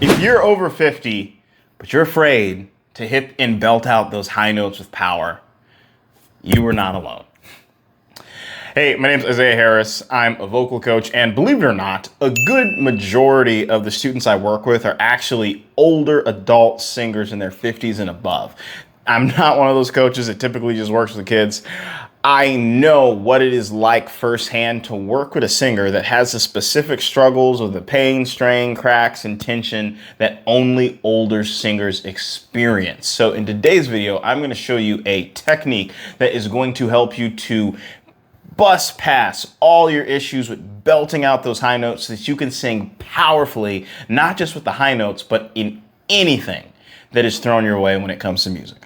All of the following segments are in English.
If you're over 50, but you're afraid to hit and belt out those high notes with power, you are not alone. Hey, my name is Isaiah Harris. I'm a vocal coach, and believe it or not, a good majority of the students I work with are actually older adult singers in their 50s and above. I'm not one of those coaches that typically just works with kids. I know what it is like firsthand to work with a singer that has the specific struggles with the pain, strain, cracks, and tension that only older singers experience. So in today's video, I'm going to show you a technique that is going to help you to bust past all your issues with belting out those high notes so that you can sing powerfully, not just with the high notes, but in anything that is thrown your way when it comes to music.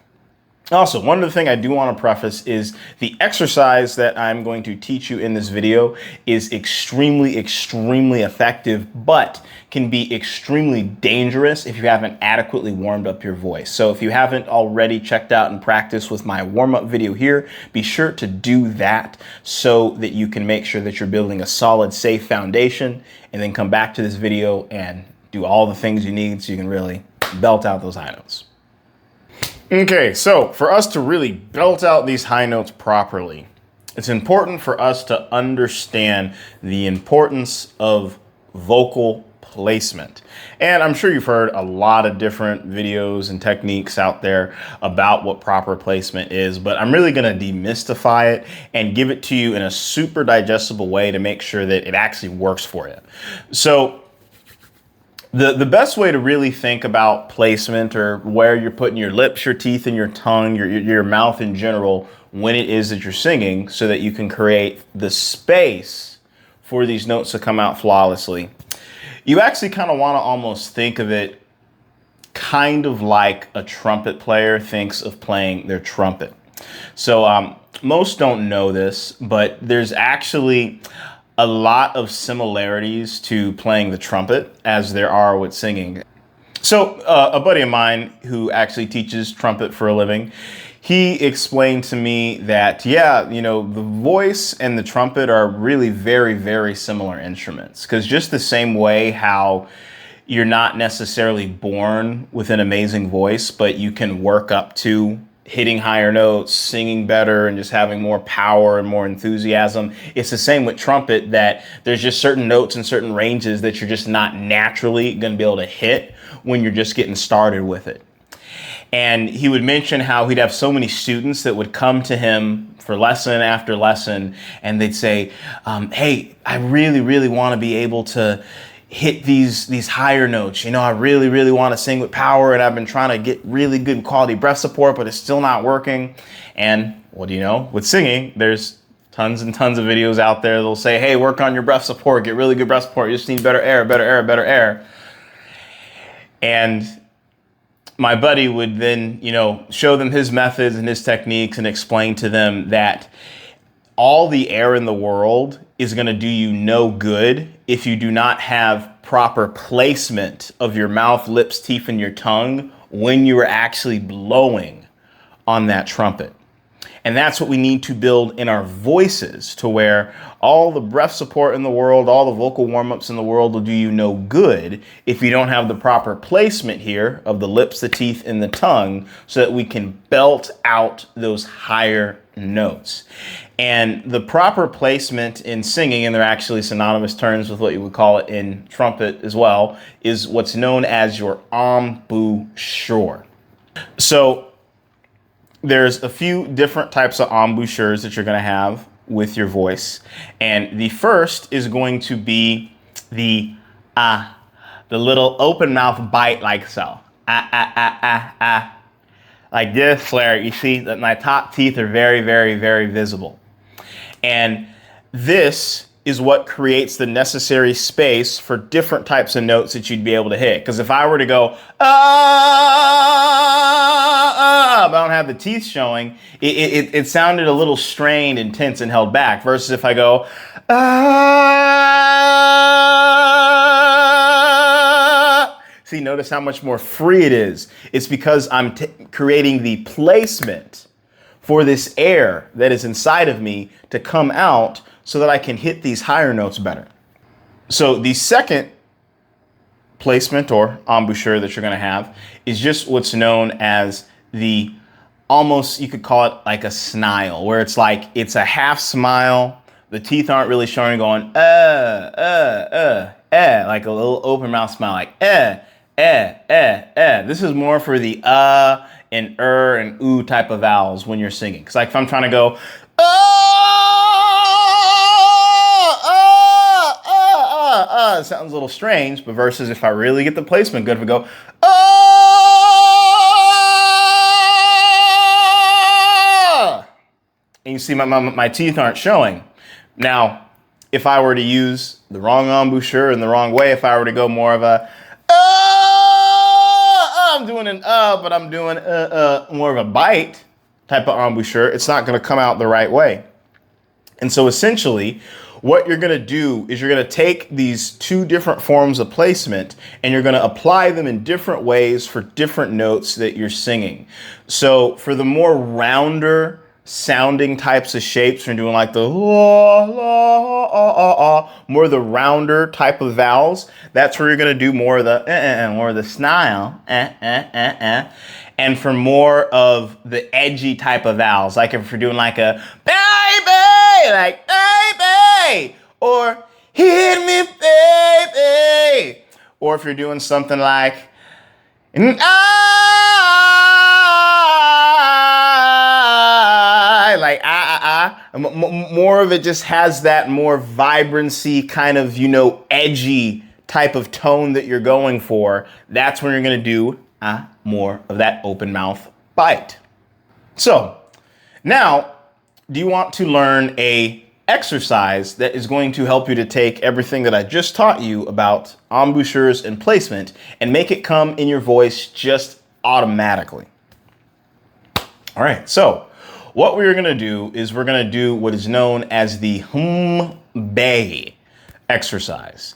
Also, one other thing I do want to preface is the exercise that I'm going to teach you in this video is extremely effective, but can be extremely dangerous if you haven't adequately warmed up your voice. So if you haven't already checked out and practiced with my warm-up video here, be sure to do that so that you can make sure that you're building a solid, safe foundation, and then come back to this video and do all the things you need so you can really belt out those high notes. Okay, so for us to really belt out these high notes properly, it's important for us to understand the importance of vocal placement. And I'm sure you've heard a lot of different videos and techniques out there about what proper placement is, but I'm really going to demystify it and give it to you in a super digestible way to make sure that it actually works for you. So the best way to really think about placement, or where you're putting your lips, your teeth, and your tongue, your mouth in general, when it is that you're singing, so that you can create the space for these notes to come out flawlessly. You actually kind of want to almost think of it kind of like a trumpet player thinks of playing their trumpet. So most don't know this, but there's actually a lot of similarities to playing the trumpet as there are with singing. So a buddy of mine who actually teaches trumpet for a living, he explained to me that, yeah, you know, the voice and the trumpet are really very similar instruments, because just the same way how you're not necessarily born with an amazing voice, but you can work up to hitting higher notes, singing better, and just having more power and more enthusiasm. It's the same with trumpet, that there's just certain notes and certain ranges that you're just not naturally going to be able to hit when you're just getting started with it. And he would mention how he'd have so many students that would come to him for lesson after lesson, and they'd say, hey, I really want to be able to hit these higher notes. You know, I really want to sing with power, and I've been trying to get really good quality breath support, but it's still not working. And what do you know? With singing, there's tons and tons of videos out there. They'll say, hey, work on your breath support, get really good breath support. You just need better air. And my buddy would then, you know, show them his methods and his techniques and explain to them that all the air in the world is going to do you no good if you do not have proper placement of your mouth, lips, teeth, and your tongue when you are actually blowing on that trumpet. And that's what we need to build in our voices, to where all the breath support in the world, all the vocal warm-ups in the world will do you no good if you don't have the proper placement here of the lips, the teeth, and the tongue, so that we can belt out those higher notes. And the proper placement in singing, and they're actually synonymous terms with what you would call it in trumpet as well, is what's known as your embouchure. So there's a few different types of embouchures that you're going to have with your voice. And the first is going to be the little open mouth bite, like so. Like this, flare. You see that my top teeth are very visible. And this is what creates the necessary space for different types of notes that you'd be able to hit. Because if I were to go, but I don't have the teeth showing, it sounded a little strained and tense and held back. Versus if I go, see, notice how much more free it is. It's because I'm creating the placement for this air that is inside of me to come out so that I can hit these higher notes better. So the second placement or embouchure that you're going to have is just what's known as the almost, you could call it like a snile, where it's like it's a half smile. The teeth aren't really showing, going, like a little open mouth smile, like, This is more for the and and ooh type of vowels when you're singing. Cause like if I'm trying to go, it sounds a little strange, but versus if I really get the placement good, if I go, and you see my teeth aren't showing. Now, if I were to use the wrong embouchure in the wrong way, if I were to go more of a, I'm doing an but I'm doing more of a bite type of embouchure, it's not going to come out the right way. And so essentially, what you're going to do is you're going to take these two different forms of placement and you're going to apply them in different ways for different notes that you're singing. So for the more rounder sounding types of shapes, you're doing like the more the rounder type of vowels. That's where you're going to do more of the more of the snile. And for more of the edgy type of vowels, like if you're doing like a baby, like baby, or hit me baby, or if you're doing something like like more of it just has that more vibrancy kind of, edgy type of tone that you're going for. That's when you're going to do more of that open mouth bite. So now, do you want to learn a exercise that is going to help you to take everything that I just taught you about embouchures and placement and make it come in your voice just automatically? All right, so what we're going to do is we're going to do what is known as the bay exercise.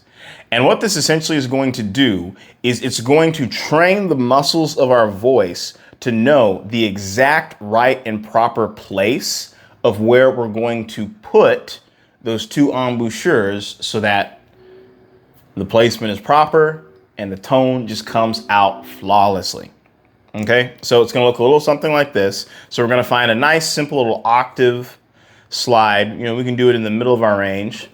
And what this essentially is going to do is it's going to train the muscles of our voice to know the exact right and proper place of where we're going to put those two embouchures so that the placement is proper and the tone just comes out flawlessly. Okay, so it's going to look a little something like this. So we're going to find a nice, simple little octave slide. We can do it in the middle of our range.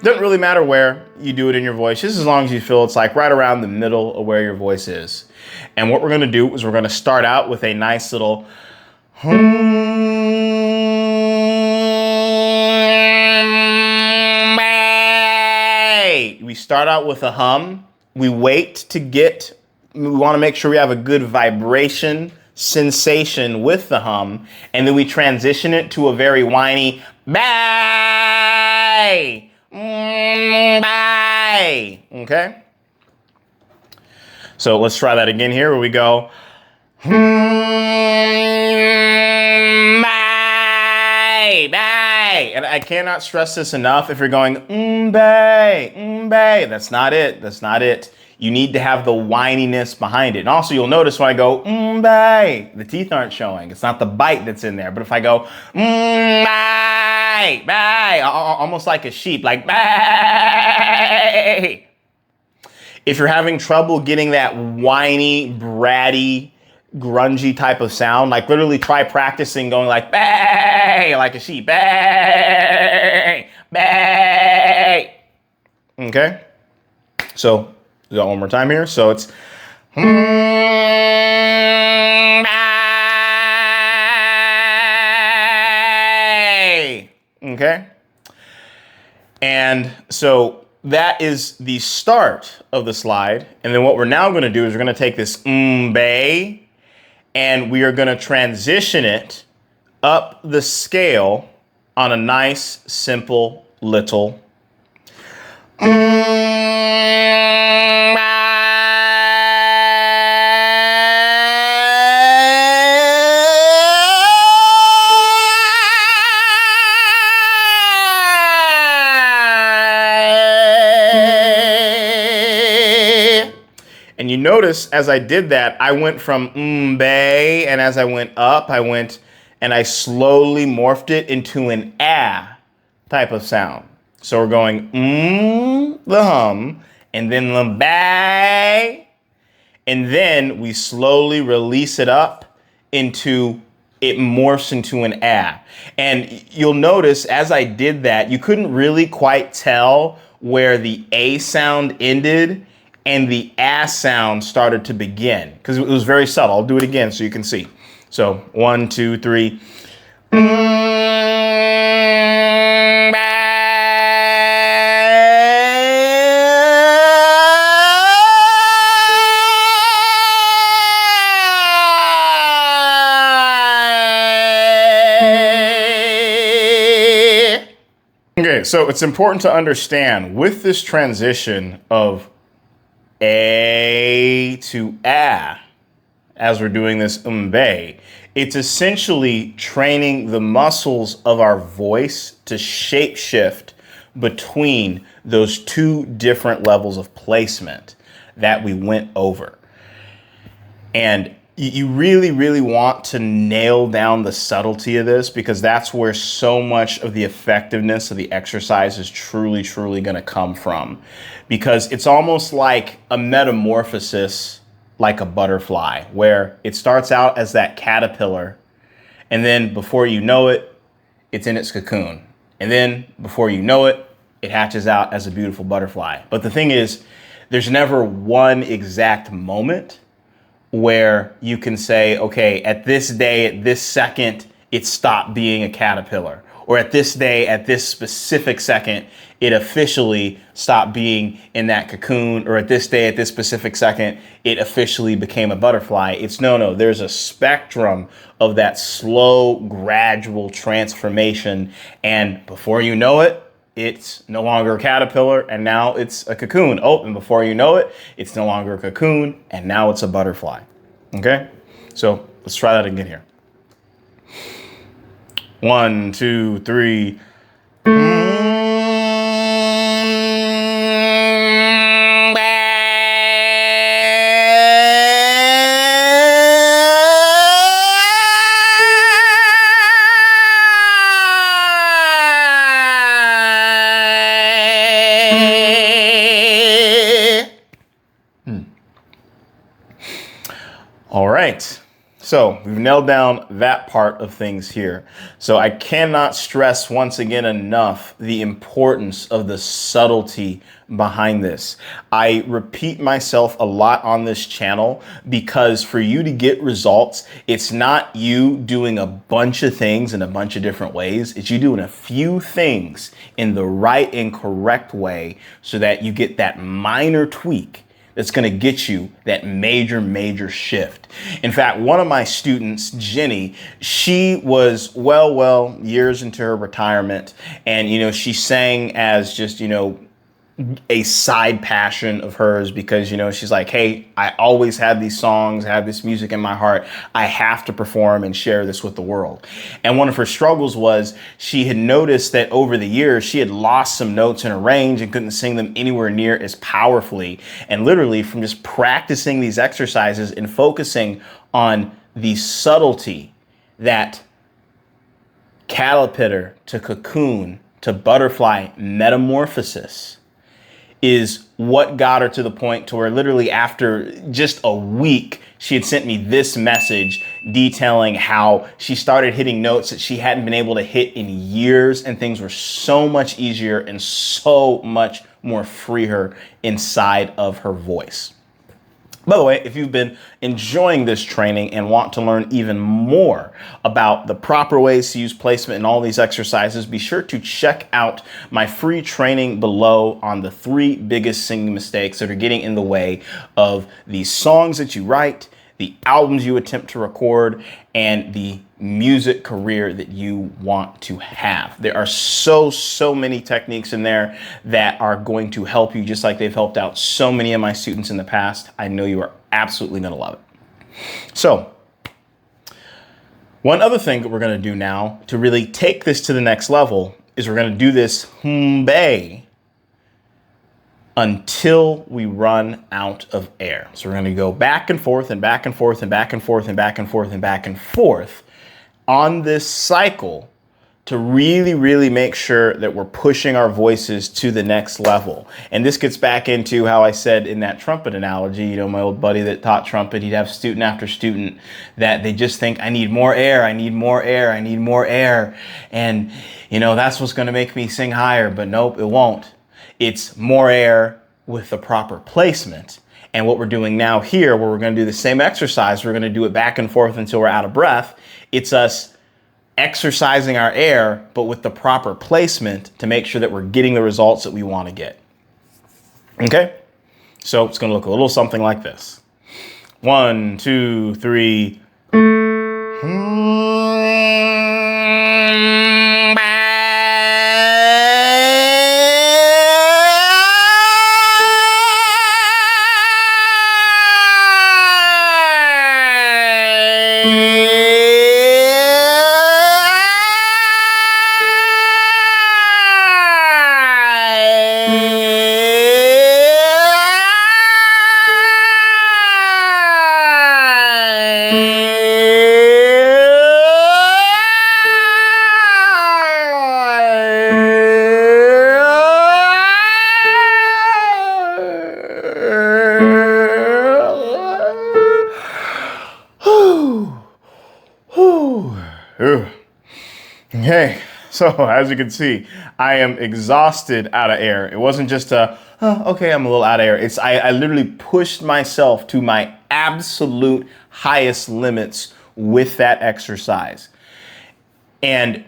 Doesn't really matter where you do it in your voice, just as long as you feel it's like right around the middle of where your voice is. And what we're going to do is we're going to start out with a nice little we start out with a hum. We wait to we want to make sure we have a good vibration sensation with the hum. And then we transition it to a very whiny bay. Bye. Okay. So let's try that again here where we go. Bye. Bye. And I cannot stress this enough. If you're going, bay, that's not it. That's not it. You need to have the whininess behind it. And also you'll notice when I go, bay, the teeth aren't showing. It's not the bite that's in there. But if I go, bay, almost like a sheep, like bay. If you're having trouble getting that whiny, bratty, grungy type of sound, like literally try practicing going like bay, like a sheep, bay, bay. Okay? So, do that one more time here. So it's okay? And so that is the start of the slide. And then what we're now going to do is we're going to take this bay and we are going to transition it up the scale on a nice, simple, little And you notice as I did that, I went from bay, and as I went up, I went and I slowly morphed it into an ah type of sound. So we're going the hum, and then the ba, and then we slowly release it up into, it morphs into an ah. And you'll notice as I did that, you couldn't really quite tell where the A sound ended and the ah sound started to begin, because it was very subtle. I'll do it again so you can see. So 1, 2, 3. Okay, so it's important to understand with this transition of A to ah, as we're doing this mbe, it's essentially training the muscles of our voice to shape shift between those two different levels of placement that we went over. And you really, really want to nail down the subtlety of this, because that's where so much of the effectiveness of the exercise is truly, truly going to come from. Because it's almost like a metamorphosis, like a butterfly, where it starts out as that caterpillar, and then before you know it, it's in its cocoon. And then before you know it, it hatches out as a beautiful butterfly. But the thing is, there's never one exact moment where you can say, okay, at this day, at this second, it stopped being a caterpillar. Or at this day, at this specific second, it officially stopped being in that cocoon. Or at this day, at this specific second, it officially became a butterfly. It's no, there's a spectrum of that slow, gradual transformation. And before you know it, it's no longer a caterpillar, and now it's a cocoon. Oh, and before you know it, it's no longer a cocoon, and now it's a butterfly. Okay? So let's try that again here. 1, 2, 3. All right, so we've nailed down that part of things here. So I cannot stress once again enough the importance of the subtlety behind this. I repeat myself a lot on this channel because for you to get results, it's not you doing a bunch of things in a bunch of different ways. It's you doing a few things in the right and correct way so that you get that minor tweak that's going to get you that major shift. In fact, one of my students, Jenny, she was well years into her retirement, and she sang as just a side passion of hers, because she's like, hey, I always had these songs, have this music in my heart, I have to perform and share this with the world. And one of her struggles was she had noticed that over the years she had lost some notes in her range and couldn't sing them anywhere near as powerfully. And literally from just practicing these exercises and focusing on the subtlety, that caterpillar to cocoon to butterfly metamorphosis, is what got her to the point to where literally after just a week, she had sent me this message detailing how she started hitting notes that she hadn't been able to hit in years, and things were so much easier and so much more freer inside of her voice. By the way, if you've been enjoying this training and want to learn even more about the proper ways to use placement in all these exercises, be sure to check out my free training below on the 3 biggest singing mistakes that are getting in the way of the songs that you write, the albums you attempt to record, and the music career that you want to have. There are so many techniques in there that are going to help you, just like they've helped out so many of my students in the past. I know you are absolutely going to love it. So one other thing that we're going to do now to really take this to the next level is we're going to do this mbe until we run out of air. So we're going to go back and forth and back and forth and back and forth and back and forth and back and forth on this cycle to really, really make sure that we're pushing our voices to the next level. And this gets back into how I said in that trumpet analogy, you know, my old buddy that taught trumpet, he'd have student after student that they just think, I need more air, I need more air, I need more air. And, you know, that's what's going to make me sing higher. But nope, it won't. It's more air with the proper placement. And what we're doing now here, where we're going to do the same exercise, we're going to do it back and forth until we're out of breath. It's us exercising our air, but with the proper placement to make sure that we're getting the results that we want to get. Okay? So it's going to look a little something like this. 1, 2, 3. Okay, so as you can see, I am exhausted out of air. It wasn't just okay, I'm a little out of air. I literally pushed myself to my absolute highest limits with that exercise. And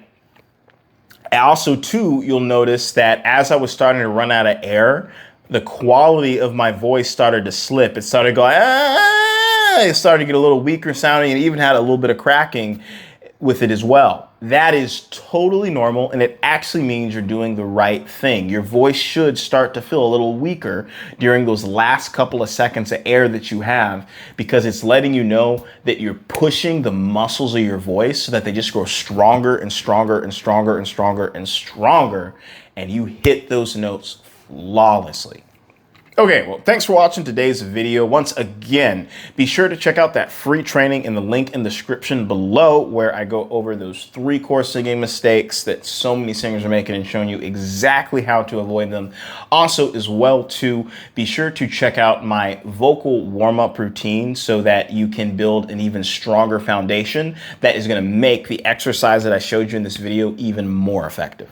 also too, you'll notice that as I was starting to run out of air, the quality of my voice started to slip. It started going, it started to get a little weaker sounding, and even had a little bit of cracking with it as well. That is totally normal, and it actually means you're doing the right thing. Your voice should start to feel a little weaker during those last couple of seconds of air that you have, because it's letting you know that you're pushing the muscles of your voice so that they just grow stronger and stronger and stronger and stronger and stronger, and you hit those notes flawlessly. Okay, well, thanks for watching today's video. Once again, be sure to check out that free training in the link in the description below, where I go over those 3 core singing mistakes that so many singers are making and showing you exactly how to avoid them. Also, as well, too, be sure to check out my vocal warm-up routine so that you can build an even stronger foundation that is going to make the exercise that I showed you in this video even more effective.